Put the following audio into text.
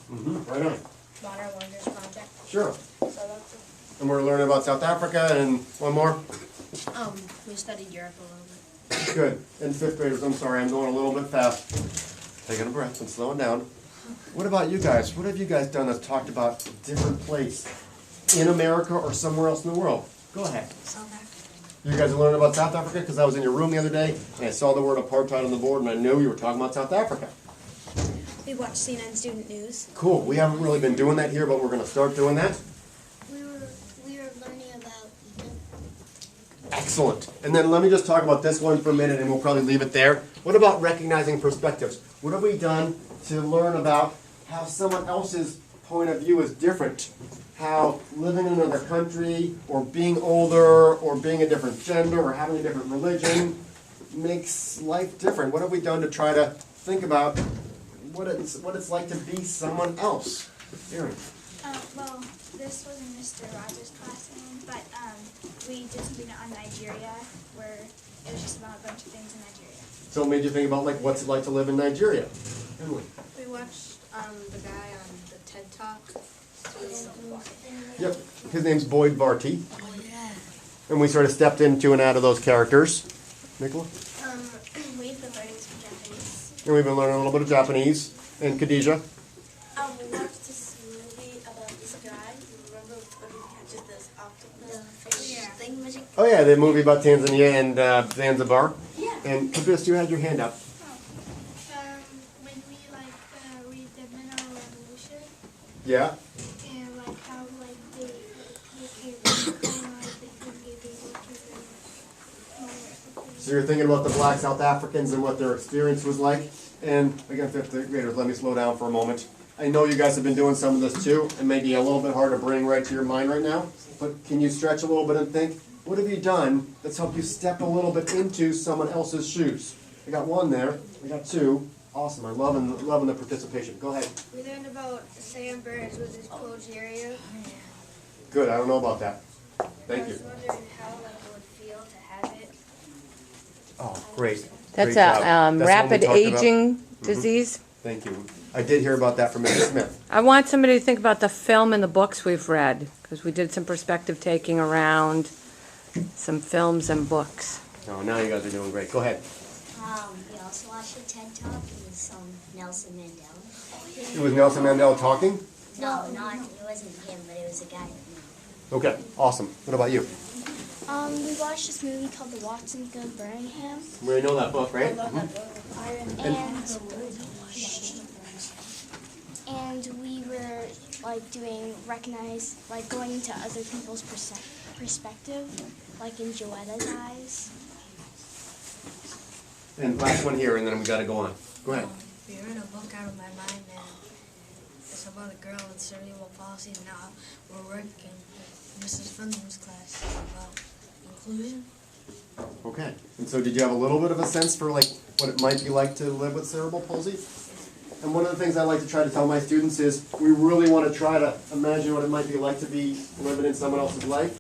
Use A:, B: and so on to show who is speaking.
A: Right on.
B: Modern Wonders Project.
A: Sure.
B: So that's it.
A: And we're learning about South Africa and one more.
B: We studied Europe a little bit.
A: Good. And fifth graders, I'm sorry, I'm going a little bit fast. Taking a breath and slowing down. What about you guys? What have you guys done that's talked about a different place in America or somewhere else in the world? Go ahead.
B: South Africa.
A: You guys are learning about South Africa because I was in your room the other day and I saw the word apartheid on the board and I knew you were talking about South Africa.
B: We watched CNN Student News.
A: Cool. We haven't really been doing that here, but we're going to start doing that.
C: We were learning about Egypt.
A: Excellent. And then let me just talk about this one for a minute and we'll probably leave it there. What about recognizing perspectives? What have we done to learn about how someone else's point of view is different? How living in another country or being older or being a different gender or having a different religion makes life different. What have we done to try to think about what it's like to be someone else? Erin.
C: Well, this wasn't Mr. Rogers' classroom, but we did something on Nigeria where it was just about a bunch of things in Nigeria.
A: So it made you think about like what's it like to live in Nigeria? Emily.
B: We watched the guy on the TED Talk.
A: Yep. His name's Boyd Varty.
B: Oh yeah.
A: And we sort of stepped into and out of those characters. Nicola?
C: We've been learning some Japanese.
A: And we've been learning a little bit of Japanese. And Khadijah?
D: We watched this movie about this guy. Remember when he catches this octopus thingamajig?
A: Oh yeah, the movie about Tanzania and Zanzibar.
D: Yeah.
A: And Kabis, you had your hand up.
C: When we read the Mineral Revolution
A: Yeah?
C: and how they
A: So you're thinking about the black South Africans and what their experience was like. And again, fifth graders, let me slow down for a moment. I know you guys have been doing some of this too. It may be a little bit hard to bring right to your mind right now. But can you stretch a little bit and think, what have you done that's helped you step a little bit into someone else's shoes? I got one there. I got two. Awesome. I'm loving the participation. Go ahead.
C: We learned about Sam Burns with his Progeria.
A: Good. I don't know about that. Thank you.
C: Wondering how it would feel to have it.
A: Oh, great.
E: That's
A: Great job.
E: a
A: That's the one we
E: rapid
A: talked about.
E: aging disease.
A: Thank you. I did hear about that from Mrs. Smith.
E: I want somebody to think about the film and the books we've read, because we did some perspective taking around some films and books.
A: Oh, now you guys are doing great. Go ahead.
F: We also watched a TED Talk with Nelson Mandela.
A: It was Nelson Mandela talking?
F: No, it wasn't him, but it was a guy.
A: Okay, awesome. What about you?
C: We watched this movie called The Watsons of Birmingham.
A: We already know that book, right?
C: And we were going into other people's perspective, like in Joetta's eyes.
A: And last one here, and then we got to go on. Go ahead.
B: We read a book out of my mind, and it's about a girl with cerebral palsy. And now we're working with Mrs. Funder's class about inclusion.
A: Okay. And so did you have a little bit of a sense for like what it might be like to live with cerebral palsy? And one of the things I like to try to tell my students is we really want to try to imagine what it might be like to be living in someone else's life.